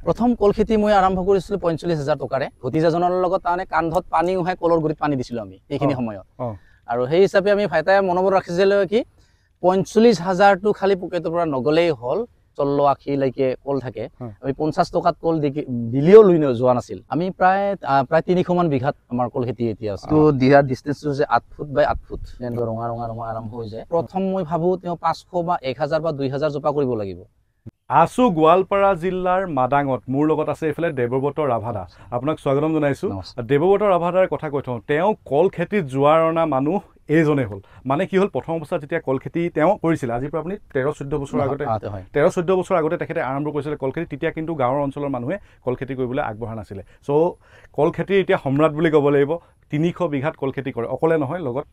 প্ৰথম কল খেতি মই আৰম্ভ কৰিছিলো ৪৫,০০০ টকাৰে ভতিজাজনৰ লগত মানে কান্ধত পানী উহাই কলৰ গুৰিত পানী দিছিলো আমি এইখিনি সময়ত আৰু সেই হিচাপে আমি ভাইটাই মনোবল ৰাখিছিল কি ৪৫,০০০টো খালি পকেটৰ পৰা নগলেই হল ১৬-৮০ লৈকে কল থাকে আমি ৫০ টকাত কল দিলেও লৈ যোৱা নাছিল আমি প্ৰায় ৩০০ মান বিঘাত আমাৰ কল খেতি এতিয়া আছে তো দিয়াৰ ডিসটেন্সটো হৈছে ৮ ফুট বাই ৮ ফুট এনেকৈ ৰঙা আৰম্ভ হৈ যায় প্ৰথম মই ভাবো তেওঁ ৫০০ বা ১০০০ বা ২০০০ জোপা কৰিব লাগিব আছো গোৱালপাৰা জিলাৰ মাদাঙত মোৰ লগত আছে এফালে দেৱব্ৰত ৰাভাদা আপোনাক স্বাগতম জনাইছো দেৱব্ৰত ৰাভাদাৰ কথা কৈ থওঁ তেওঁ কল খেতিত যোৱাৰ অনা মানুহ এইজনে হল মানে কি হল প্ৰথম অৱস্থাত যেতিয়া কল খেতি তেওঁ কৰিছিল আজিৰ পৰা আপুনি ১৩-১৪ বছৰ আগতে ১৩-১৪ বছৰ আগতে তেখেতে আৰম্ভ কৰিছিল কল খেতি তেতিয়া কিন্তু গাঁৱৰ অঞ্চলৰ মানুহে কল খেতি কৰিবলৈ আগবঢ়া নাছিলে সো কল খেতি এতিয়া সম্ৰাট বুলি ক'ব লাগিব ৩০০ বিঘাত কল খেতি কৰে অকলে নহয় লগত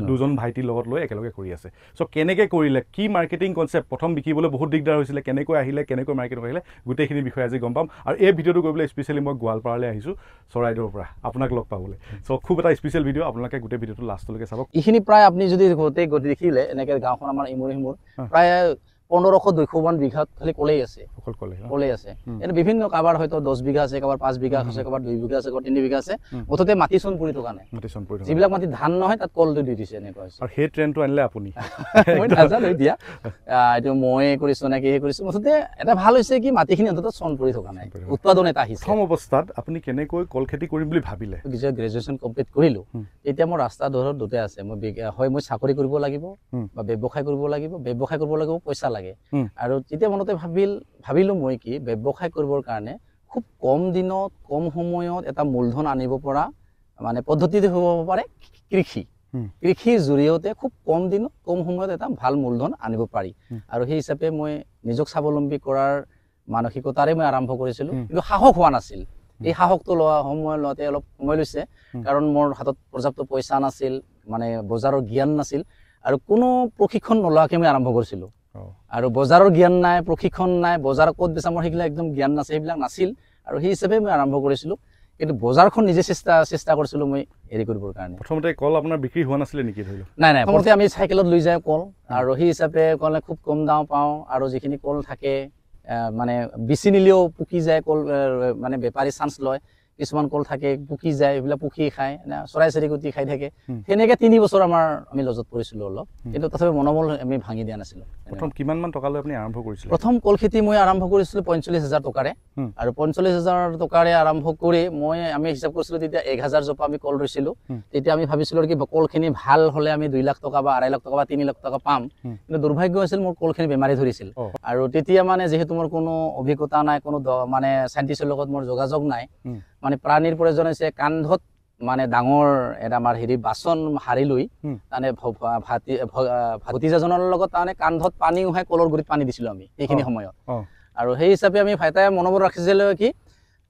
দুজন ভাইটিৰ লগত লৈ একেলগে কৰি আছে সো কেনেকৈ কৰিলে কি মাৰ্কেটিং কনসেপ্ট প্ৰথম বিকিবলৈ বহুত দিগদাৰ হৈছিল কেনেকৈ আহিলে কেনেকৈ মাৰ্কেট কৰিলে গোটেইখিনি বিষয়ে আজি গম পাম আৰু এই ভিডিঅ'টো কৰিবলৈ স্পেশালি মই গোৱালপাৰালৈ আহিছো চৰাইদেউৰ পৰা আপোনাক লগ পাবলৈ সো খুব এটা স্পেশাল ভিডিঅ' আপোনালোকে গোটেই ভিডিঅ'টো লাষ্টলৈকে চাব এইখিনি প্ৰায় আপুনি যদি গোটেই দেখিলে এনেকৈ গাঁওখন আমাৰ ইমুৰ প্ৰায় ১৫০০-২০০ মান বিঘাত খালি কলেই আছে কলেই আছে এনে বিভিন্ন কাবাৰ হয়তো ১০ বিঘা আছে কাবাৰ ৫ বিঘা আছে কাবাৰ ২ বিঘা আছে কাবাৰ ৩ বিঘা আছে মুঠতে মাটি চন পৰি থকা নাই যিবিলাক মাটি ধান নহয় তাত কলটো দি দিছে এনেকুৱা হৈছে আৰু সেই ট্ৰেণ্ডটো আনিলে আপুনি মই নাজানো এতিয়া এইটো মই কৰিছো নেকি সেই কৰিছো মুঠতে এটা ভাল হৈছে কি মাটিখিনি অন্তত চন পৰি থকা নাই উৎপাদন এটা আহিছে প্ৰথম অৱস্থাত আপুনি কেনেকৈ কল খেতি কৰিম বুলি ভাবিলে যেতিয়া গ্ৰেজুৱেশ্যন কমপ্লিট কৰিলো এতিয়া মোৰ ৰাস্তা ধৰত দুটা আছে মই চাকৰি কৰিব লাগিব বা ব্যৱসায় কৰিব লাগিব পইচা লাগে আৰু তেতিয়া মনতে ভাবিলো মই কি ব্যৱসায় কৰিবৰ কাৰণে খুব কম দিনত কম সময়ত এটা মূলধন আনিব পৰা মানে পদ্ধতিতে হ'ব পাৰে কৃষিৰ জৰিয়তে খুব কম দিনত কম সময়ত এটা ভাল মূলধন আনিব পাৰি আৰু সেই হিচাপে মই নিজক স্বাৱলম্বী কৰাৰ মানসিকতাৰে মই আৰম্ভ কৰিছিলো কিন্তু সাহস হোৱা নাছিল এই সাহসটো লওঁতে অলপ সময় লৈছে কাৰণ মোৰ হাতত পৰ্যাপ্ত পইচা নাছিল মানে বজাৰৰ জ্ঞান নাছিল আৰু কোনো প্ৰশিক্ষণ নলোৱাকৈ মই আৰম্ভ কৰিছিলো আৰু বজাৰৰ জ্ঞান নাই প্ৰশিক্ষণ নাই বজাৰ ক'ত বেচা মোৰ সেইবিলাক একদম জ্ঞান সেইবিলাক নাছিল আৰু সেই হিচাপে মই আৰম্ভ কৰিছিলো কিন্তু বজাৰখন নিজে চেষ্টা কৰিছিলো মই হেৰি কৰিবৰ কাৰণে প্ৰথমতে কল আপোনাৰ বিক্ৰী হোৱা নাছিলে নেকি ধৰিলো নাই প্ৰথমতে আমি চাইকেলত লৈ যাওঁ কল আৰু সেই হিচাপে কলে খুব কম দাম পাওঁ আৰু যিখিনি কল থাকে মানে বেছি নিলেও পুকি যায় কল মানে বেপাৰী চান্স লয় কিছুমান কল থাকে পুকি যায় এইবিলাক পুকি খায় চৰাই চিৰিকটি খাই থাকে সেনেকৈ ৩ বছৰ আমি লজত পৰিছিলো অলপ কিন্তু তথাপি মনোবল আমি ভাঙি দিয়া নাছিলো প্ৰথম কিমান মান টকা লৈ আপুনি আৰম্ভ কৰিছিল প্ৰথম কল খেতি মই আৰম্ভ কৰিছিলো ৪৫,০০০ টকাৰে আৰু ৪৫,০০০ টকাৰে আৰম্ভ কৰি আমি হিচাপ কৰিছিলো তেতিয়া ১০০০ জোপা আমি কল ৰুইছিলো তেতিয়া আমি ভাবিছিলো কি কলখিনি ভাল হলে আমি ২ লাখ টকা বা ২.৫ লাখ টকা বা ৩ লাখ টকা পাম কিন্তু দুৰ্ভাগ্য হৈছিল মোৰ কলখিনি বেমাৰী ধৰিছিল আৰু তেতিয়া মানে যিহেতু মোৰ কোনো অভিজ্ঞতা নাই কোনো মানে সাইন্টিষ্টৰ লগত মোৰ যোগাযোগ নাই মানে প্ৰাণীৰ প্ৰয়োজন হৈছে কান্ধত মানে ডাঙৰ এটা আমাৰ বাচন হাৰি লৈ মানে ভতিজাজনৰ লগত মানে কান্ধত পানী উহাই কলৰ গুৰিত পানী দিছিলো আমি এইখিনি সময়ত আৰু সেই হিচাপে আমি ভাইটাই মনোবল ৰাখিছিল কি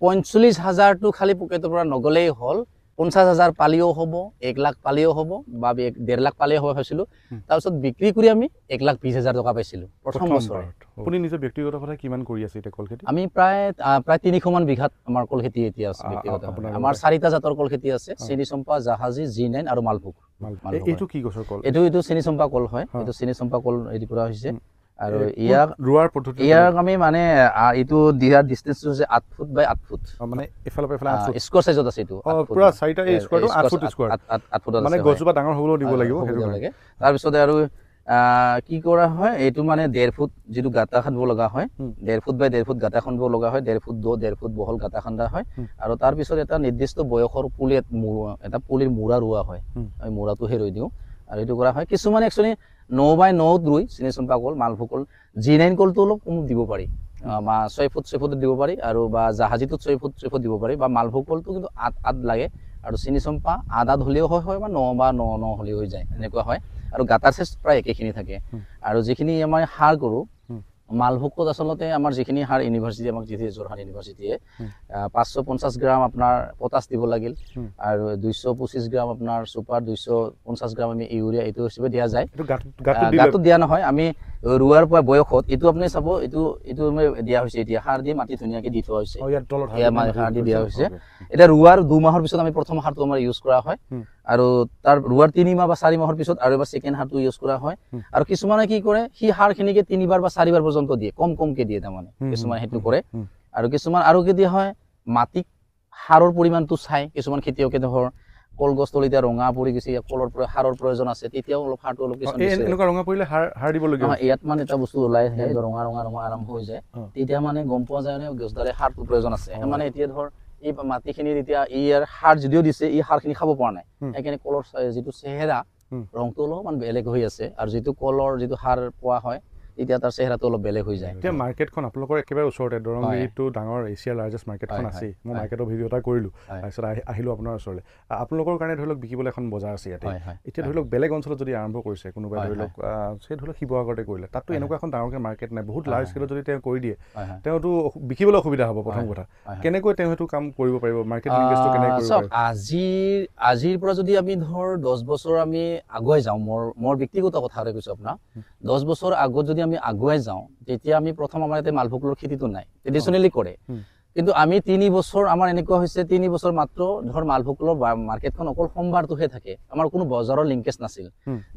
৪৫,০০০টো খালি পকেটৰ পৰা নগলেই হল ৫০,০০০ পালিও হ'ব ১ লাখ পালিও হ'ব বা ১.৫ লাখ পালিও হ'ব ভাবিছিলো তাৰপিছত বিক্ৰী কৰি আমি ১,২০,০০০ টকা পাইছিলো প্ৰথম বছৰত আপুনি নিজৰ ব্যক্তিগতভাৱে কিমান কৰি আছে এতিয়া কল খেতি আমি প্ৰায় ৩০০ মান বিঘাত আমাৰ কল খেতি এতিয়া আছে ব্যক্তিগত আমাৰ ৪টা জাতৰ কল খেতি আছে চেনি চম্পা জাহাজী G9 আৰু মালভোগ এইটো কি গছৰ কল এইটো চেনি চম্পা কল হয় এইটো চেনি চম্পা কল হেৰি কৰা হৈছে আৰু ইয়াক আমি মানে এইটো দিয়াৰ ডিসটেন্সটো হৈছে ৮ ফুট বাই ৮ ফুট মানে এফালে এফালে ৮ ফুট স্কোয়াৰ সাইজত আছে এইটো পুৰা 4টা স্কোয়াৰটো 8 ফুট স্কোয়াৰ ৮ ফুট আছে মানে গছজোপা ডাঙৰ হ'বলৈ দিব লাগিব সেইটো লাগে তাৰ পিছত আৰু কি কৰা হয় এইটো মানে ১.৫ ফুট যেটো গাঁতা খান্দিব লগা হয় ১.৫ ফুট বাই ১.৫ ফুট গাঁতা খান্দিব লগা হয় ১.৫ ফুট দ ১.৫ ফুট বহল গাঁতা খান্দা হয় আৰু তাৰ পিছত এটা নিৰ্দিষ্ট বয়সৰ পুলিৰ মূৰা ৰোৱা হয় আমি মূৰাটো হেৰুই দিওঁ আৰু এইটো কৰা হয় কিছুমান একচুয়ালি ৯ বাই ৯ ৰুই চেনি চম্পা কল মালভোগ কল G9 কলটো অলপ কম দিব পাৰি ৬ ফুট দিব পাৰি আৰু বা জাহাজীটো ৬ ফুট দিব পাৰি বা মালভোগ কলটো কিন্তু ৮ লাগে আৰু চেনি চম্পা ৮ হলেও হয় বা ৯ বা ৯ হলেও হৈ যায় এনেকুৱা হয় আৰু গাঁতাৰ সাইজ প্ৰায় একেখিনি থাকে আৰু যিখিনি আমাৰ সাৰ কৰো মালভোগত আসলতে আমাৰ যিখিনি সাৰ ইউনিভাৰ্চিটি আমাক দিছে যোৰহাট ইউনিভাৰ্চিটিয়ে ৫৫০ গ্ৰাম আপোনাৰ পটাছ দিব লাগিল আৰু ২২৫ গ্ৰাম আপোনাৰ সুপাৰ ২৫০ গ্ৰাম আমি ইউৰিয়া এইটো হিচাপে দিয়া যায় গাঁতত দিয়া নহয় আমি ৰুৱাৰ পৰা বয়সত এইটো আপুনি চাব এইটো দিয়া হৈছে এতিয়া সাৰ দি মাটি ধুনীয়াকৈ দি থোৱা হৈছে সাৰ দি দিয়া হৈছে এটা ৰুৱাৰ ২ মাহৰ পিছত আমি প্ৰথম সাৰটো আমাৰ ইউজ কৰা হয় আৰু তাৰ ৰুৱাৰ ৩ মাহ বা ৪ মাহৰ পিছত আৰু এবাৰ সেকেন্ড সাৰটো ইউজ কৰা হয় আৰু কিছুমানে কি কৰে হি সাৰখিনিকে ৩ বাৰ বা ৪ বাৰ পৰ্যন্ত দিয়ে কমকে দিয়ে তাৰমানে কিছুমানে হেতু কৰে আৰু কিছুমান আৰু কেতিয়া হয় মাটিক সাৰৰ পৰিমাণটো চাই কিছুমান খেতিয়কে ধৰ কলগছ তল এতিয়া ৰঙা পৰি গৈছে কলৰ সাৰৰ প্ৰয়োজন আছে তেতিয়াও অলপ সাৰটো অলপ কিছুমান এনেকুৱা ৰঙা পৰিলে সাৰ দিবলগীয়া হয় ইয়াত মানে এটা বস্তু ওলাই আহে ৰঙা ৰঙা ৰঙা আৰম্ভ হৈ যায় তেতিয়া মানে গম পোৱা যায় গছডালে সাৰটো প্ৰয়োজন আছে মানে এতিয়া ধৰ এই মাটিখিনিত এতিয়া ইয়াৰ সাৰ যদিও দিছে এই সাৰখিনি খাব পৰা নাই সেইকাৰণে কলৰ যিটো চেহেৰা ৰংটো অলপমান বেলেগ হৈ আছে আৰু যিটো কলৰ যিটো সাৰ পোৱা হয় এতিয়া তাৰ চেহেৰাটো অলপ বেলেগ হৈ যায় এতিয়া মাৰ্কেটখন আপোনালোকৰ একেবাৰে ওচৰতে দৰংগিৰিটো ডাঙৰ এছিয়াৰ লাৰ্জেষ্ট মাৰ্কেটখন আছে মই মাৰ্কেটৰ ভিডিঅ' এটা কৰিলোঁ তাৰপিছত আহিলোঁ আপোনাৰ ওচৰলৈ আপোনালোকৰ কাৰণে ধৰি লওক বিকিবলৈ এখন বজাৰ আছে ইয়াতে এতিয়া ধৰি লওক বেলেগ অঞ্চলত যদি আৰম্ভ কৰিছে কোনোবাই ধৰি লওক সেই ধৰি লওক শিৱসাগৰতে কৰিলে তাততো এনেকুৱা এখন ডাঙৰকৈ মাৰ্কেট নাই বহুত লাৰ্জ স্কেলত যদি তেওঁ কৰি দিয়ে তেওঁতো বিকিবলৈ অসুবিধা হ'ব প্ৰথম কথা কেনেকৈ তেওঁ সেইটো কাম কৰিব পাৰিব মাৰ্কেট লিংকেজটো কেনেকৈ কৰিব পাৰিব আজিৰ পৰা যদি আমি ধৰ 10 বছৰ আমি আগুৱাই যাওঁ মোৰ ব্যক্তিগত কথা কৈছো আপোনাক 10 বছৰ আগত যদি আমি আগুৱাই যাওঁ তেতিয়া আমি প্ৰথম আমাৰ ইয়াতে মালভোগৰ খেতিটো নাই ট্ৰেডিশনেলি কৰে কিন্তু আমি 3 বছৰ আমাৰ এনেকুৱা হৈছে 3 বছৰ মাত্ৰ ধৰ মালভোগৰ মাৰ্কেটখন অকল সোমবাৰটোহে থাকে আমাৰ কোনো বজাৰৰ লিংকেজ নাছিল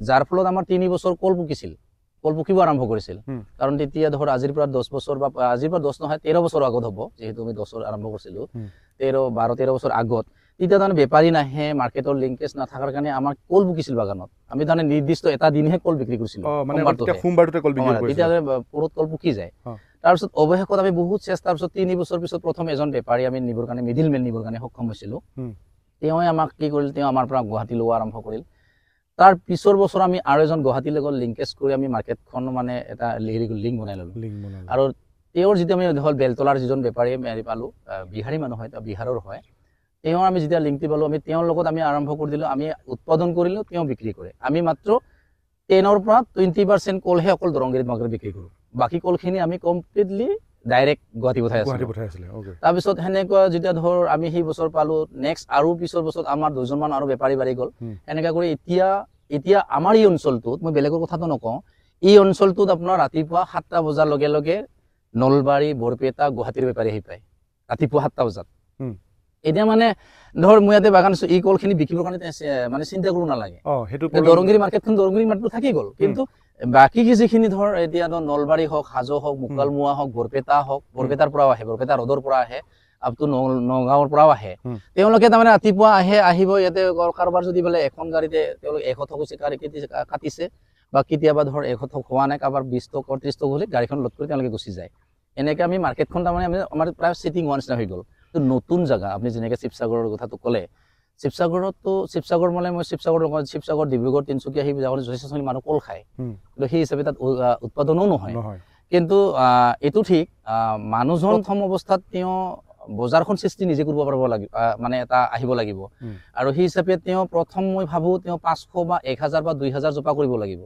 যাৰ ফলত আমাৰ 3 বছৰ কল পকিব আৰম্ভ কৰিছিল কাৰণ তেতিয়া ধৰ আজিৰ পৰা 10 বছৰ বা আজিৰ পৰা 10 নহয় 13 বছৰ আগত হ'ব যেহেতু আমি 10 আৰম্ভ কৰিছিলো 13 বছৰ আগত তেতিয়া তাৰমানে বেপাৰী নাহে মাৰ্কেটৰ লিংকেজ নাথাকাৰ কাৰণে আমাৰ কল পকিছিল বাগানত আমি তাৰমানে নিৰ্দিষ্ট এটা দিনহে কল বিক্ৰী কৰিছিলো সোমবাৰটোতে কল বিক্ৰী কৰিছিলো তেতিয়া পুৰত কল পকি যায় তাৰপিছত অৱশেষত আমি বহুত চেষ্টাৰ পিছত 3 বছৰ পিছত প্ৰথম এজন বেপাৰী আমি নিবৰ কাৰণে মিডিলমেন নিবৰ কাৰণে সক্ষম হৈছিলো তেওঁৱে আমাক কি কৰিল তেওঁ আমাৰ পৰা গুৱাহাটী লোৱা আৰম্ভ কৰিল তাৰ পিছৰ বছৰ আমি আৰু এজন গুৱাহাটী লগত লিংকেজ কৰি আমি মাৰ্কেটখন মানে এটা লিংক বনাই ললো আৰু তেওঁৰ যেতিয়া আমি ধৰ বেলতলাৰ যিজন বেপাৰী আমি পালো বিহাৰী মানুহ হয় বিহাৰৰ হয় তেওঁ আমি যেতিয়া লিংকটি পালো আমি তেওঁৰ লগত আমি আৰম্ভ কৰি দিলো আমি উৎপাদন কৰিলো তেওঁ বিক্ৰী কৰে আমি মাত্ৰ 10 পৰা 20% কলহে অকল দৰংগিৰিত মাৰ্কেট বিক্ৰী কৰো বাকি কলখিনি আমি কমপ্লিটলি ডাইৰেক্ট গুৱাহাটী পঠাই আছিলো তাৰপিছত সেনেকুৱা যেতিয়া ধৰ আমি সেই বছৰ পালো নেক্সট আৰু পিছৰ বছৰ আমাৰ দুজনমান আৰু বেপাৰী বাঢ়ি গ'ল এনেকা কৰি এতিয়া আমাৰ এই অঞ্চলটোত মই বেলেগৰ কথাটো নকওঁ এই অঞ্চলটোত আপোনাৰ ৰাতিপুৱা 7টা বজাৰ লগে লগে নলবাৰী বৰপেটা গুৱাহাটীৰ বেপাৰী আহি পায় ৰাতিপুৱা 7টা বজাত এতিয়া মানে ধৰ মই ইয়াতে বাগান আছো এই কলখিনি বিকিবৰ কাৰণে মানে চিন্তা কৰিব নালাগে দৰংগিৰি মাৰ্কেটটো থাকি গ'ল কিন্তু বাকি যিখিনি ধৰ এতিয়া নলবাৰী হওক হাজো হওক মুকালমুৱা হওক বৰপেটা হওক বৰপেটাৰ পৰাও আহে বৰপেটা ৰ'দৰ পৰা আহে আপটো নগাঁৱৰ পৰাও আহে তেওঁলোকে তাৰমানে ৰাতিপুৱা আহিব ইয়াতে কাৰোবাৰ যদি বোলে এখন গাড়ীতে তেওঁলোকে 100 টকা কাটিছে বা কেতিয়াবা ধৰ 100 টকা হোৱা নাই কাৰোবাৰ 20 টকা 30 টকা হ'লে গাড়ীখন লোড কৰি তেওঁলোকে গুচি যায় এনেকৈ আমি মাৰ্কেটখন তাৰমানে আমাৰ প্ৰায় ছিটিং ওৱান নিচিনা হৈ গ'ল নতুন জায়গা আপনি যেনেকৈ শিৱসাগৰৰ কথাটো ক'লে শিৱসাগৰ মানে মই শিৱসাগৰ ডিব্ৰুগড় তিনচুকীয়া সেই যাবলৈ যথেষ্ট মানুহ কল খায় কিন্তু সেই হিচাপে তাত উৎপাদনো নহয় কিন্তু এইটো ঠিক মানুহজন প্ৰথম অৱস্থাত তেওঁ বজাৰখন সৃষ্টি নিজে কৰিব পাৰিব লাগিব মানে এটা আহিব লাগিব আৰু সেই হিচাপে তেওঁ প্ৰথম মই ভাবো তেওঁ 500 বা 1000 বা 2000 জোপা কৰিব লাগিব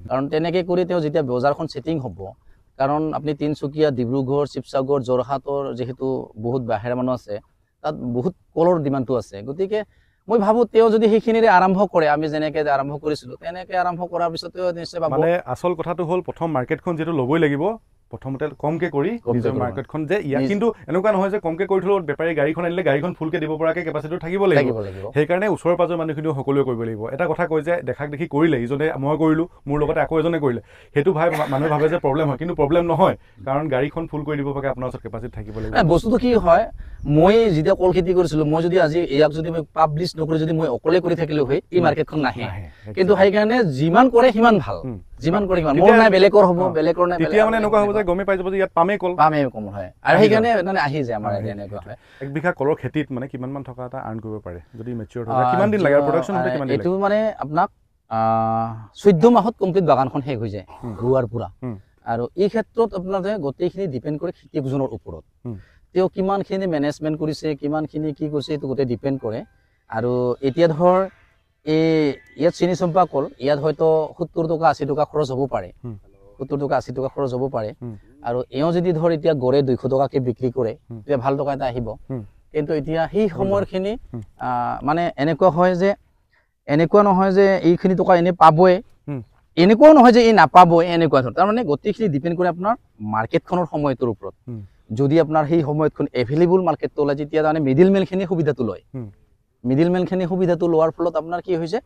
কাৰণ তেনেকৈ কৰি তেওঁ যেতিয়া বজাৰখন সেটিং হ'ব কাৰণ আপনি তিনচুকীয়া ডিব্ৰুগড় শিৱসাগৰ যোৰহাটৰ যেহেতু বহুত বাহিৰা মানুহ আছে তাত বহুত কলৰ ডিমাণ্ডটো আছে গতিকে মই ভাবো তেওঁ যদি সেইখিনিৰে আৰম্ভ কৰে আমি যেনেকৈ আৰম্ভ কৰিছিলো তেনেকৈ আৰম্ভ কৰাৰ পিছত নিশ্চয় মানে আচল কথাটো হ'ল প্ৰথম মাৰ্কেটখন যেটো ল'বই লাগিব প্ৰথমতে কমকে কৰি নিজৰ মাৰ্কেটখন যে ইয়াত কিন্তু এনেকুৱা নহয় যে কমকে কৰি থলো বেপাৰী গাড়ীখন আনিলে গাড়ীখন ফুলকে দিব পৰাকে কেপাচিটি থাকিব লাগিব সেইকাৰণে ওচৰৰ পাজৰ মানুহখিনিও সকলোৱে কৰিব লাগিব এটা কথা কৈ যে দেখাক দেখি কৰিলে ইজনে মই কৰিলো মোৰ লগতে আকৌ এজনে কৰিলে সেইটো মানুহে ভাবে যে প্ৰব্লেম হয় কিন্তু প্ৰব্লেম নহয় কাৰণ গাড়ীখন ফুল কৰি দিব পৰাকে আপোনাৰ ওচৰত কেপাচিটি থাকিব লাগিব বস্তুটো কি হয় মই যেতিয়া কল খেতি কৰিছিলো মই যদি আজি ইয়াক যদি মই পাব্লিছ নকৰি যদি মই অকলে কৰি থাকিলো হয় এই মাৰ্কেটখন নাহে কিন্তু সেইকাৰণে যিমান কৰে সিমান ভাল যিমান কৰি কিমান মোৰ নাই বেলেগৰ হ'ব বেলেগৰ নাই তেতিয়া মানে এনেকুৱা হ'ব যে গমে পাই যাব যে ইয়াত পামেই কম হয় আৰু সেইকাৰণে মানে আহি যায় আমাৰ এনেকুৱা হয় এক বিঘা কলৰ খেতিত মানে কিমান মান টকা এটা আৰ্ন কৰিব পাৰে যদি মেচিউৰ হয় কিমান দিন লাগে প্ৰডাকচন হতে কিমান দিন লাগে এটো মানে আপোনাক 14 মাহত কমপ্লিট বাগানখন শেষ হৈ যায় ৰুৱাৰ পুৰা আৰু এই ক্ষেত্ৰত আপোনাদেৰ গোটেইখিনি ডিপেন্ড কৰে খেতিয়কজনৰ ওপৰত তেওঁ কিমানখিনি মেনেজমেন্ট কৰিছে কিমানখিনি কি কৰিছে এটো গোটেই ডিপেন্ড কৰে আৰু এতিয়া ধৰ ইয়াত চিনি চম্পা কল ইয়াত হয়তো 70 টকা 80 টকা খৰচ হ'ব পাৰে 70 টকা 80 টকা খৰচ হ'ব পাৰে আৰু এও যদি ধৰ এতিয়া গড়ে 200 টকাকে বিক্ৰী কৰে তেতিয়া ভাল টকা এটা আহিব কিন্তু এতিয়া সেই সময়ৰখিনি মানে এনেকুৱা হয় যে এনেকুৱা নহয় যে এইখিনি টকা এনে পাবই এনেকুৱাও নহয় যে এই নাপাবই এনেকুৱা ধৰ তাৰ মানে গোটেইখিনি ডিপেন্ড কৰে আপোনাৰ মাৰ্কেটখনৰ সময়টোৰ ওপৰত যদি আপোনাৰ সেই সময়তখন এভেইলেবল মাৰ্কেটটো ওলাই যেতিয়া মানে মিডলমেনখিনি সুবিধাটো লয় মিডলমেনখিনি সুবিধাটো লোৱাৰ ফলত আপোনাৰ কি হৈছে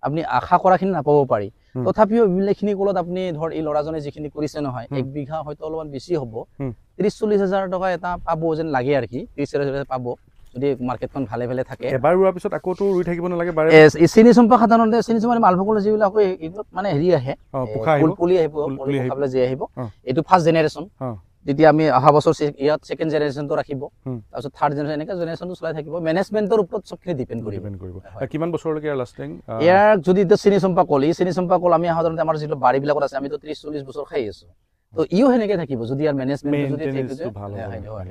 আপনি আশা কৰাখিনি নাপাব পাৰি তথাপিও এইবিলাকখিনি কলত আপনি ধৰ এই লৰাজনে যিখিনি কৰিছে নহয় 1 বিঘা হয়তো অলপমান বেছি হ'ব 30-40 হাজাৰ টকা এটা পাব যেন লাগে আৰু কি 30-40 পাব যদি মাৰ্কেটখন ভালে ভালে থাকে এবাৰ ৰুৱাৰ পিছত আকৌ তো ৰুই থাকিব নালাগে বাৰে চিনি চম্পা সাধাৰণতে চিনি চম্পা মালভোগৰ যিবিলাক এইবিলাক মানে হেৰি আহে পুলি আহিব খাবলৈ যে আহিব এইটো ফাৰ্ষ্ট জেনেৰেশ্যন তেতিয়া আমি অহা বছৰ ইয়াত ছেকেণ্ড জেনেৰেশ্যনটো ৰাখিব তাৰপিছত থাৰ্ড জেনেৰেশ্যন এনেকৈ জেনেৰেশ্যনটো চলাই থাকিব মেনেজমেণ্টৰ ওপৰত চবখিনি ডিপেণ্ড কৰিব কিমান বছৰলৈকে লাষ্টিং ইয়াৰ যদি চিনি চম্পা কল আমি সাধাৰণতে আমাৰ যিটো বাৰীবিলাকত আছে আমিতো 30-40 বছৰ খাই আছো তো ইও সেনেকৈ থাকিব যদি ইয়াৰ মেনেজমেণ্টটো ভাল হয়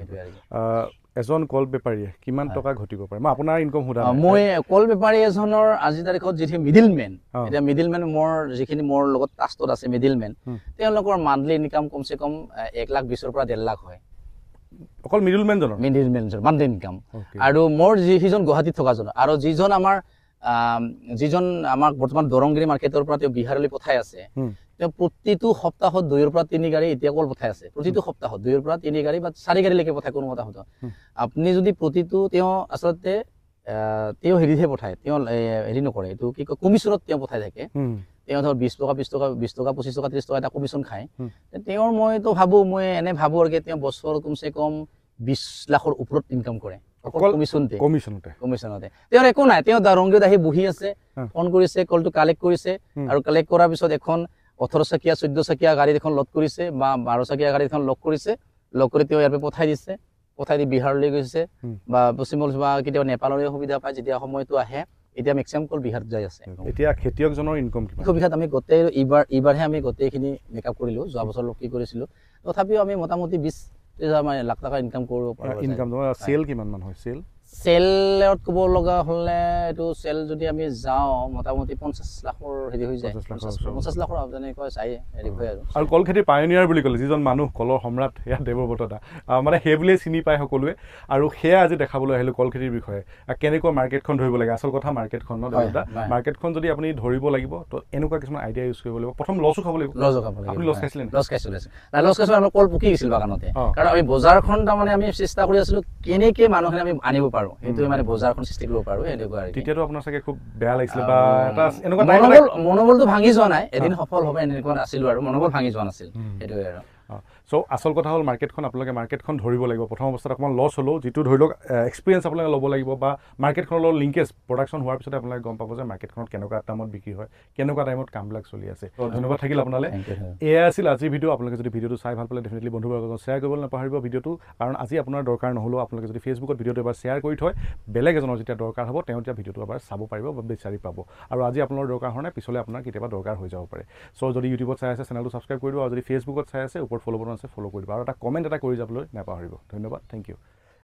এজন কল বেপাৰীয়ে কিমান টকা ঘটিব পাৰে মই আপোনাৰ ইনকম সোধা মই কল বেপাৰী এজনৰ আজি তাৰিখত যিখিনি মিডিলমেন এতিয়া মিডিলমেন যিখিনি মোৰ লগত টাষ্টত আছে মিডিলমেন তেওঁলোকৰ মান্থলি ইনকাম কমচে কম 1,20,000 পৰা 1.5 লাখ হয় অকল মিডিলমেনজনৰ মান্থলি ইনকাম আৰু মোৰ যিজন গুৱাহাটীত থকাজন আৰু যিজন আমাক বৰ্তমান দৰংগিৰি মাৰ্কেটৰ পৰা তেওঁ বিহাৰলৈ পঠাই আছে তেওঁ প্ৰতিটো সপ্তাহত 2 পৰা 3 গাড়ী এতিয়া কল পঠাই আছে প্ৰতিটো সপ্তাহত 2 পৰা 3 গাড়ী বা 4 গাড়ীলৈকে পঠায় কোনো কথা হতো আপুনি যদি প্ৰতিটো তেওঁ আচলতে তেওঁ হেৰিহে পঠায় তেওঁ হেৰি নকৰে এইটো কি কয় কমিশ্যনত তেওঁ পঠাই থাকে তেওঁ ধৰ 20 টকা 20 টকা 25 টকা 30 টকা এটা কমিশ্যন খায় তেওঁৰ মইতো ভাবো মই এনে ভাবো আৰু তেওঁ বছৰ কমচে কম 20 লাখৰ ওপৰত ইনকাম কৰে অকল কমিশ্যনতে তেওঁৰ একো নাই তেওঁ দৰংগিত আহি বহি আছে ফোন কৰিছে কলটো কালেক্ট কৰিছে আৰু কালেক্ট কৰাৰ পিছত এখন 18 চকীয়া 14 চকীয়া গাড়ী এখন লক কৰিছে বা 12 চকীয়া গাড়ী এখন লক কৰিছে লক কৰি তেওঁ ইয়াৰ পৰা পঠাই দি বিহাৰলৈ গৈছে বা পশ্চিমবংগ বা কেতিয়াবা নেপাললৈ সুবিধা পায় যেতিয়া সময়টো আহে এতিয়া মেক্সিমাম কল বিহাৰত যাই আছে এতিয়া খেতিয়কজনৰ ইনকম কিমান বিহাৰত আমি গোটেই এইবাৰহে আমি গোটেইখিনি মেকআপ কৰিলো যোৱা বছৰ কি কৰিছিলো তথাপিও আমি মোটামুটি 20 লাখ টকা ইনকাম কৰিব পাৰো ইনকাম সেল কিমান মান হয় সেলত ক'ব লগা হলে এইটো সেল যদি আমি যাওঁ মোটামুটি 50 লাখৰ হেৰি হৈ যায় 50 লাখৰ তেনেকৈ চাই হেৰি হয় আৰু কল খেতি পায়নিয়াৰ বুলি ক'লে যিজন মানুহ কলৰ সম্ৰাট এয়া দেৱব্ৰত দা মানে সেই বুলিয়ে চিনি পায় সকলোৱে আৰু সেয়া আজি দেখাবলৈ আহিলো কল খেতিৰ বিষয়ে কেনেকৈ মাৰ্কেটখন ধৰিব লাগে আচল কথা মাৰ্কেটখন ন দেৱব্ৰত মাৰ্কেটখন যদি আপুনি ধৰিব লাগিব তো এনেকুৱা কিছুমান আইডিয়া ইউজ কৰিব লাগিব প্ৰথম লছো খাব লাগিব আপুনি লছ খাইছিলে লছ খাইছিল আমাৰ কল পকি গৈছিল বাগানতে কাৰণ আমি বজাৰখন তাৰমানে আমি চেষ্টা কৰি আছিলো কেনেকৈ মানুহখিনি আমি আনিব পাৰো সেইটো মানে বজাৰখন সৃষ্টি কৰিব পাৰো এনেকুৱা আৰু তেতিয়াতো আপোনাৰ চাগে খুব বেয়া লাগিছিল বা এটা এনেকুৱা মনোবলটো ভাঙি যোৱা নাই এদিন সফল হ'ব এনেকুৱা আছিলো আৰু মনোবল ভাঙি যোৱা নাছিল সেইটোৱে আৰু সো আসল কথা হল মাৰ্কেটখন আপোনালোকে মাৰ্কেটখন ধৰিব লাগিব প্ৰথম অৱস্থাত অকমান লছ হলো যেটো ধৰি লওক এক্সপেৰিয়েন্স আপোনালোকে ল'ব লাগিব বা মাৰ্কেটখনৰ লগত লিংকেজ প্ৰডাকশন হোৱাৰ পিছত আপোনালোকে গম পাব যে মাৰ্কেটখনত কেনেকুৱা দামত বিক্ৰী হয় কেনেকুৱা টাইমত কামবিলাক চলি আছে ধন্যবাদ থাকিল আপোনালৈ এয়া আছিল আজি ভিডিও আপোনালোকে যদি ভিডিওটো চাই ভাল পালে ডেফিনেটলি বন্ধুবৰ্গৰ লগত শ্বেয়াৰ কৰিবলৈ নাপাহৰিব ভিডিওটো কাৰণ আজি আপোনাৰ দৰকাৰ নহলো আপোনালোকে যদি ফেচবুকত ভিডিওটো এবাৰ শ্বেয়াৰ কৰি থয় বেলেগ এজনৰ যেতিয়া দৰকাৰ হ'ব তেওঁ তেতিয়া ভিডিওটো এবাৰ চাব পাৰিব বা বিচাৰি পাব আৰু আজি আপোনালোকৰ দৰকাৰ হোৱা নাই পিছলৈ আপোনাৰ কেতিয়াবা দৰকাৰ হৈ যাব পাৰে সো যদি ইউটিউবত চাই আছে চেনেলটো সাবস্ক্ৰাইব কৰি দিব আৰু যদি ফেচবুকত চাই আছে ওপৰত ফলো বাটন আছে ফলো কৰি দিব আৰু এটা কমেন্ট এটা কৰি যাবলৈ নাপাহৰিব ধন্যবাদ থ্যাংক ইউ